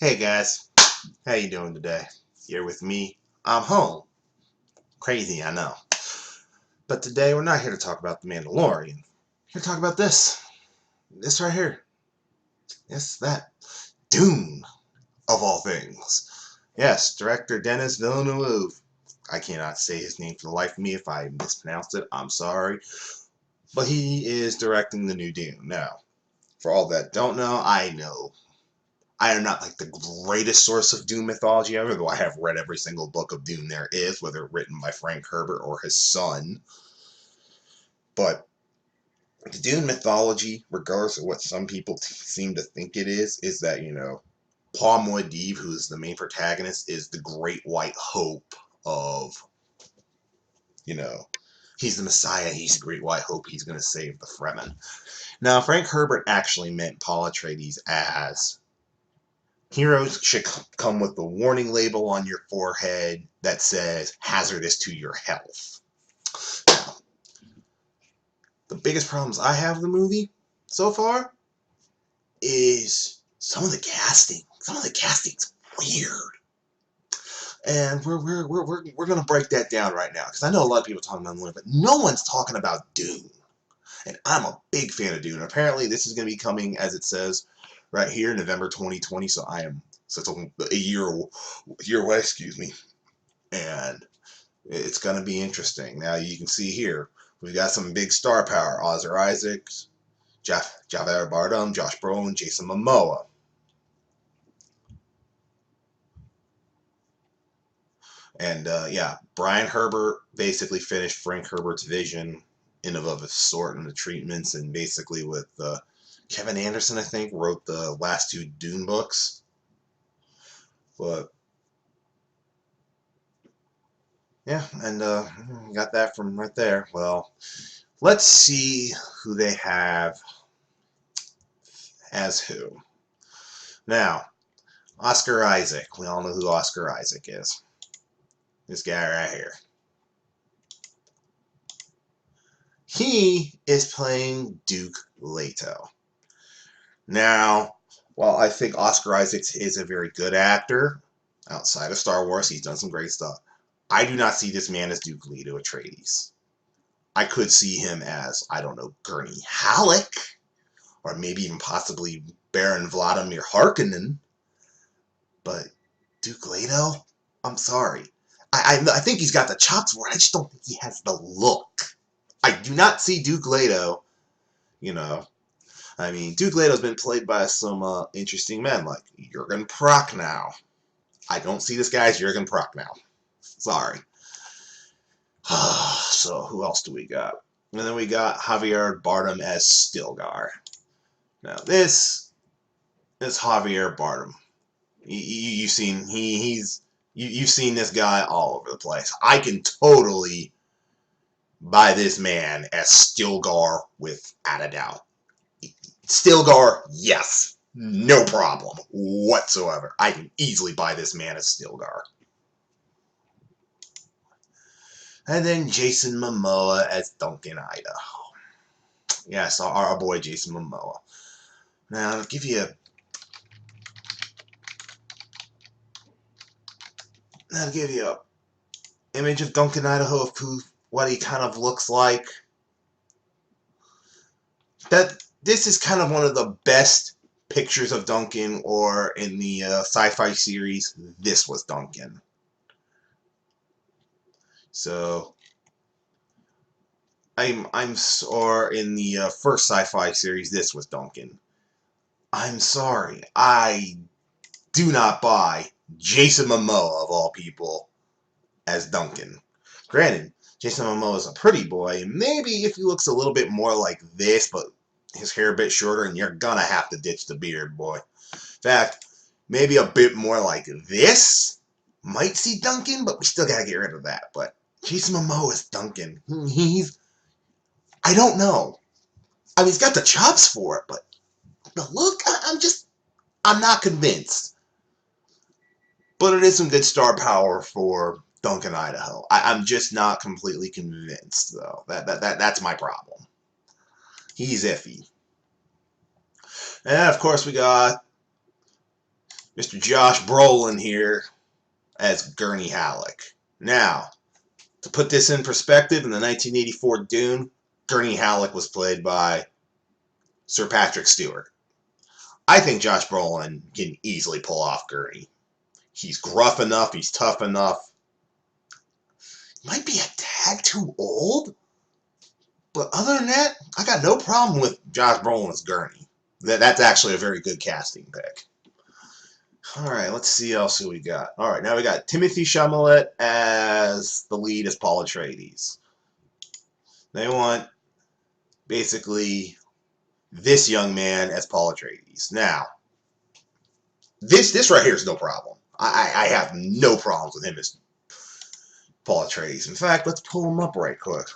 Hey guys, how you doing today? Here with me. I'm home. Crazy, I know. But today we're not here to talk about The Mandalorian. We're here to talk about this. This right here. Yes, that. Dune, of all things. Yes, director Denis Villeneuve. I cannot say his name for the life of me. If I mispronounced it, I'm sorry. But he is directing the new Dune. Now, for all that don't know, I know I am not like the greatest source of Dune mythology ever, though I have read every single book of Dune there is, whether written by Frank Herbert or his son. But the Dune mythology, regardless of what some people seem to think it is that, Paul Muad'Dib, who's the main protagonist, is the great white hope of, you know, he's the Messiah, he's the great white hope, he's going to save the Fremen. Now, Frank Herbert actually meant Paul Atreides as heroes should come with a warning label on your forehead that says hazardous to your health. Now, the biggest problems I have with the movie so far is some of the casting. Some of the casting's weird. And we're gonna break that down right now, because I know a lot of people talking about Dune, but no one's talking about Dune. And I'm a big fan of Dune. Apparently this is gonna be coming, as it says right here, November 2020, so it's a year away, excuse me. And it's going to be interesting. Now you can see here, we've got some big star power. Oscar Isaacs, Javier Bardem, Josh Brolin, Jason Momoa. And yeah, Brian Herbert basically finished Frank Herbert's vision in of a sort in the treatments, and basically with Kevin Anderson, I think, wrote the last two Dune books. But yeah, and got that from right there. Well, let's see who they have as who. Now, Oscar Isaac. We all know who Oscar Isaac is. This guy right here. He is playing Duke Leto. Now, while I think Oscar Isaac is a very good actor, outside of Star Wars, he's done some great stuff. I do not see this man as Duke Leto Atreides. I could see him as, I don't know, Gurney Halleck, or maybe even possibly Baron Vladimir Harkonnen. But Duke Leto? I'm sorry. I think he's got the chops for it. I just don't think he has the look. I do not see Duke Leto, I mean, Duke Leto's been played by some interesting men, like Jurgen Prochnow. I don't see this guy as Jurgen Prochnow. Sorry. So, who else do we got? And then we got Javier Bardem as Stilgar. Now, this is Javier Bardem. You've seen you've seen this guy all over the place. I can totally buy this man as Stilgar without a doubt. Stilgar, yes, no problem whatsoever. I can easily buy this man as Stilgar. And then Jason Momoa as Duncan Idaho. Yes, our boy Jason Momoa. Now, I'll give you a image of Duncan Idaho of what he kind of looks like. This is kind of one of the best pictures of Duncan, or in the sci-fi series, this was Duncan. So, or in the first sci-fi series, this was Duncan. I'm sorry, I do not buy Jason Momoa, of all people, as Duncan. Granted, Jason Momoa is a pretty boy. Maybe if he looks a little bit more like this, but his hair a bit shorter, and you're gonna have to ditch the beard, boy. In fact, maybe a bit more like this might see Duncan, but we still gotta get rid of that. But Jason Momoa is Duncan. I don't know. I mean, he's got the chops for it, but the look, I'm not convinced. But it is some good star power for Duncan Idaho. I'm just not completely convinced, though. That's my problem. He's iffy. And of course we got Mr. Josh Brolin here as Gurney Halleck. Now, to put this in perspective, in the 1984 Dune, Gurney Halleck was played by Sir Patrick Stewart. I think Josh Brolin can easily pull off Gurney. He's gruff enough, he's tough enough. Might be a tad too old, but other than that, I got no problem with Josh Brolin as Gurney. That's actually a very good casting pick. Alright, let's see what else we got. Alright, now we got Timothy Chalamet as the lead as Paul Atreides. They want, basically, this young man as Paul Atreides. Now, this right here is no problem. I have no problems with him as Paul Atreides. In fact, let's pull him up right quick.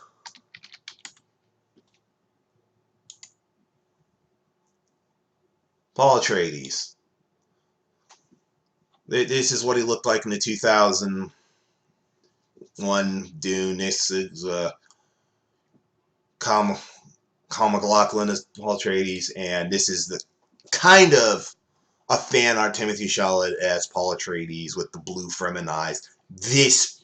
Paul Atreides. This is what he looked like in the 2001 Dune. This is Kyle MacLachlan as Paul Atreides, and this is the kind of a fan art Timothy Chalamet as Paul Atreides with the blue Fremen eyes. This,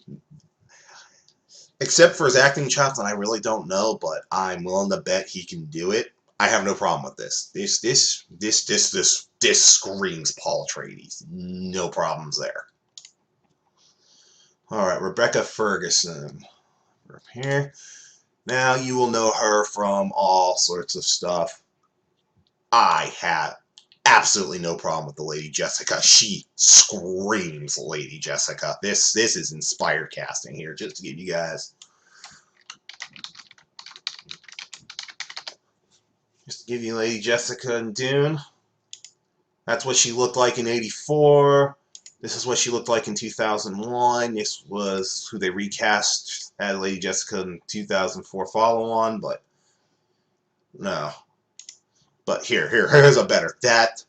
except for his acting chops, and I really don't know, but I'm willing to bet he can do it. I have no problem with this. This screams Paul Atreides. No problems there. All right, Rebecca Ferguson. Up here. Now you will know her from all sorts of stuff. I have absolutely no problem with the Lady Jessica. She screams Lady Jessica. This is inspired casting here, just to give you guys. Just to give you Lady Jessica and Dune. That's what she looked like in '84. This is what she looked like in 2001. This was who they recast as Lady Jessica in 2004 follow-on, but no. But here's a better. That,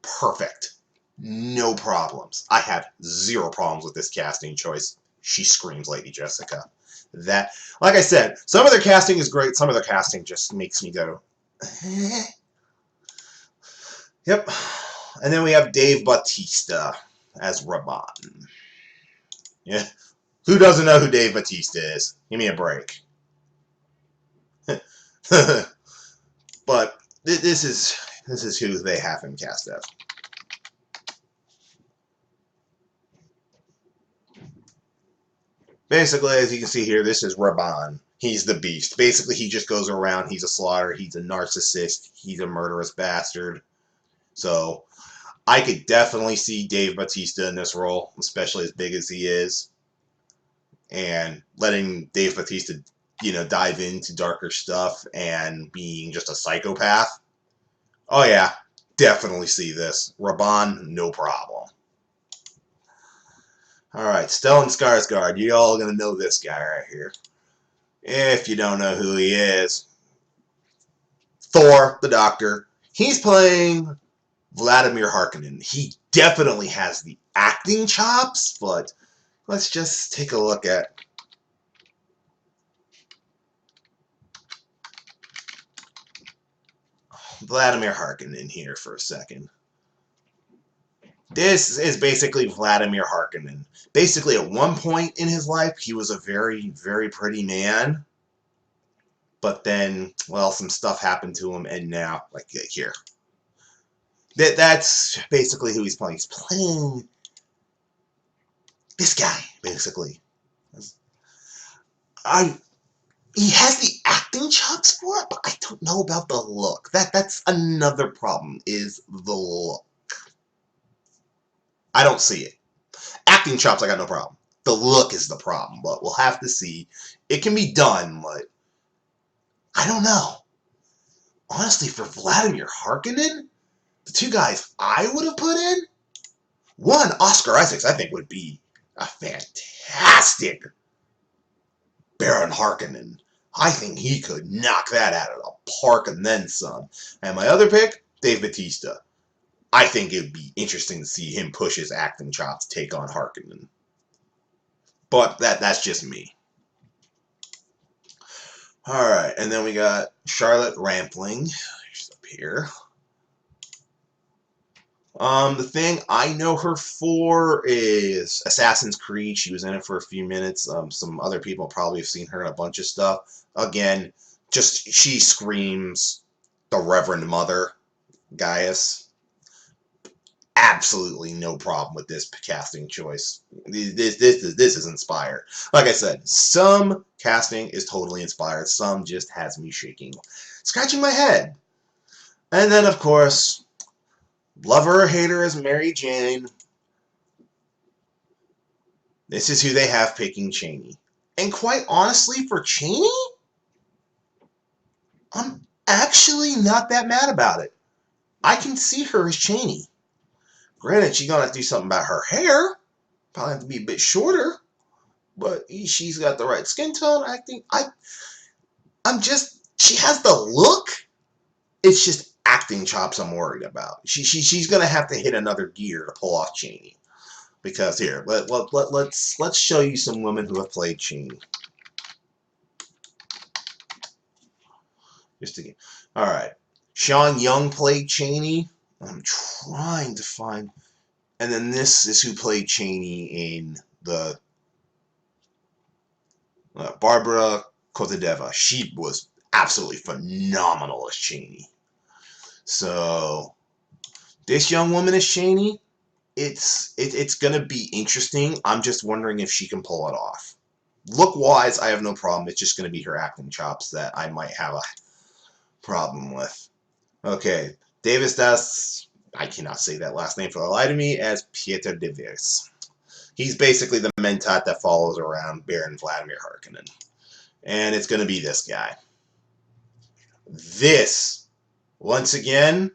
perfect. No problems. I have zero problems with this casting choice. She screams Lady Jessica. That, like I said, some of their casting is great. Some of their casting just makes me go, eh. Yep. And then we have Dave Bautista as Raban. Yeah. Who doesn't know who Dave Bautista is? Give me a break. But this is who they have him cast as. Basically, as you can see here, this is Raban. He's the beast. Basically, he just goes around. He's a slaughter. He's a narcissist. He's a murderous bastard. So, I could definitely see Dave Bautista in this role, especially as big as he is. And letting Dave Bautista, dive into darker stuff and being just a psychopath. Oh yeah, definitely see this. Raban, no problem. Alright, Stellan Skarsgård. You all gonna know this guy right here. If you don't know who he is, Thor, the Doctor. He's playing Vladimir Harkonnen. He definitely has the acting chops, but let's just take a look at Vladimir Harkonnen here for a second. This is basically Vladimir Harkonnen. Basically, at one point in his life, he was a very, very pretty man. But then, well, some stuff happened to him, and now, like here. That's basically who he's playing. He's playing this guy, basically. He has the acting chops for it, but I don't know about the look. That's another problem, is the look. I don't see it. Acting chops, I got no problem. The look is the problem, but we'll have to see. It can be done, but I don't know. Honestly, for Vladimir Harkonnen, the two guys I would have put in, one, Oscar Isaacs, I think would be a fantastic Baron Harkonnen. I think he could knock that out of the park and then some. And my other pick, Dave Bautista. I think it would be interesting to see him push his acting chops to take on Harkonnen. But that's just me. Alright, and then we got Charlotte Rampling. She's up here. The thing I know her for is Assassin's Creed. She was in it for a few minutes. Some other people probably have seen her in a bunch of stuff. Again, just she screams the Reverend Mother, Gaius. Absolutely no problem with this casting choice. This is inspired. Like I said, some casting is totally inspired. Some just has me scratching my head. And then, of course, lover or hater is Mary Jane. This is who they have picking Chaney. And quite honestly, for Chaney, I'm actually not that mad about it. I can see her as Chaney. Granted, she's gonna have to do something about her hair. Probably have to be a bit shorter. But she's got the right skin tone. I think I'm just she has the look. It's just acting chops I'm worried about. She's gonna have to hit another gear to pull off Chaney. Because here, let's show you some women who have played Chaney. Just again. Alright. Sean Young played Chaney. I'm trying to find. And then this is who played Chaney in the Barbara Kotadeva. She was absolutely phenomenal as Chaney. So this young woman as Chaney, it's gonna be interesting. I'm just wondering if she can pull it off. Look wise, I have no problem. It's just gonna be her acting chops that I might have a problem with. Okay, Davis Das, I cannot say that last name for the life of me, as Pieter de Vries. He's basically the mentat that follows around Baron Vladimir Harkonnen. And it's going to be this guy. This, once again,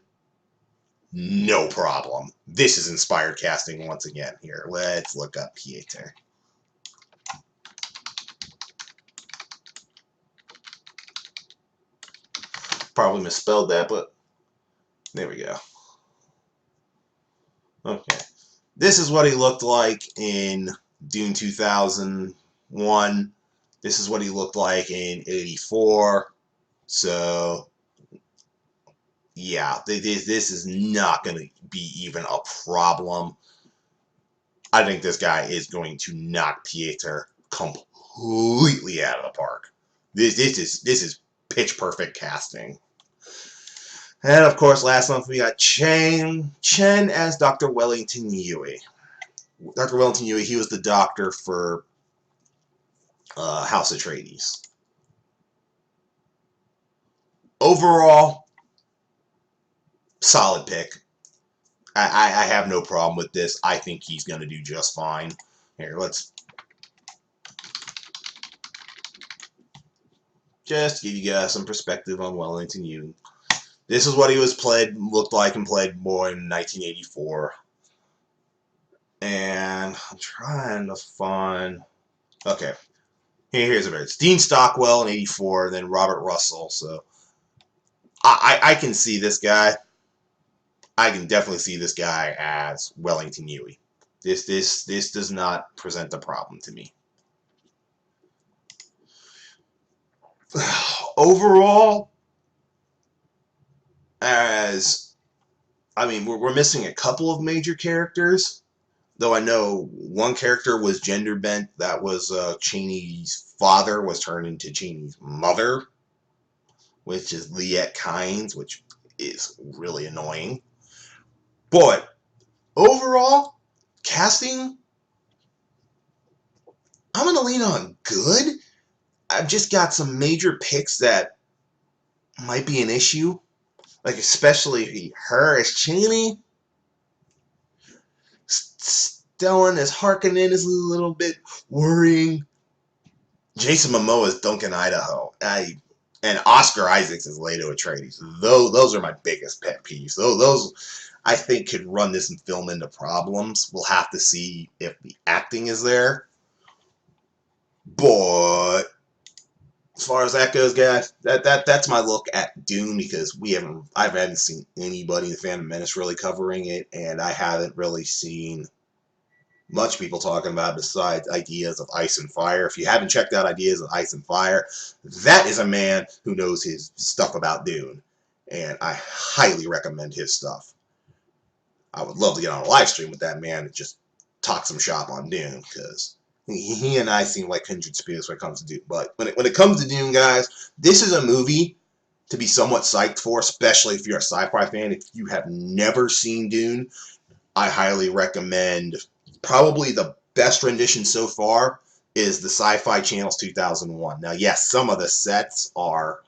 no problem. This is inspired casting once again. Here, let's look up Pieter. Probably misspelled that, but there we go. Okay. This is what he looked like in Dune 2001. This is what he looked like in 84. So, yeah, this is not going to be even a problem. I think this guy is going to knock Pieter completely out of the park. This is pitch perfect casting. And of course, last month we got Chen as Dr. Wellington Yui. Dr. Wellington Yui, he was the doctor for House Atreides. Overall, solid pick. I have no problem with this. I think he's going to do just fine. Here, let's just give you guys some perspective on Wellington Yui. This is what he looked like and played more in 1984. And I'm trying to find. Okay, here's a very. It's Dean Stockwell in 84, then Robert Russell. So I can see this guy. I can definitely see this guy as Wellington Yui. This does not present a problem to me. Overall, we're missing a couple of major characters. Though I know one character was gender bent. That was Chaney's father was turned into Chaney's mother, which is Liette Kynes, which is really annoying. But overall, casting, I'm going to lean on good. I've just got some major picks that might be an issue. Like especially her as Chaney. Stellan as Harkonnen is a little bit worrying. Jason Momoa is Duncan Idaho. And Oscar Isaacs is Leto Atreides. Those are my biggest pet peeves. Those I think could run this film into problems. We'll have to see if the acting is there. But as far as that goes, guys, that's my look at Dune because I haven't seen anybody in the Phantom Menace really covering it, and I haven't really seen much people talking about besides Ideas of Ice and Fire. If you haven't checked out Ideas of Ice and Fire, that is a man who knows his stuff about Dune, and I highly recommend his stuff. I would love to get on a live stream with that man and just talk some shop on Dune, because he and I seem like kindred spirits when it comes to Dune. But when it comes to Dune, guys, this is a movie to be somewhat psyched for, especially if you're a sci-fi fan. If you have never seen Dune, I highly recommend. Probably the best rendition so far is the Sci-Fi Channel's 2001. Now, yes, some of the sets are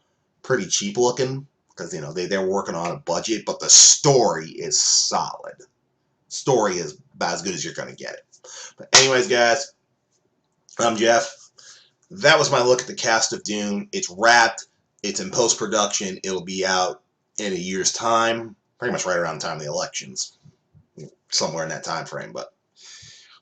pretty cheap looking because, you know, they're working on a budget, but the story is solid. Story is about as good as you're going to get it. But anyways, guys, I'm Jeff. That was my look at the cast of Dune. It's wrapped. It's in post-production. It'll be out in a year's time, pretty much right around the time of the elections, somewhere in that time frame. But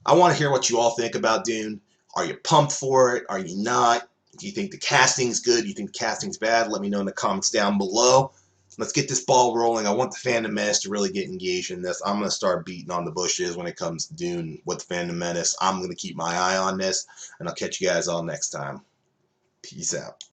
I want to hear what you all think about Dune. Are you pumped for it? Are you not? Do you think the casting's good? Do you think the casting's bad? Let me know in the comments down below. Let's get this ball rolling. I want the Phantom Menace to really get engaged in this. I'm going to start beating on the bushes when it comes to Dune with the Phantom Menace. I'm going to keep my eye on this, and I'll catch you guys all next time. Peace out.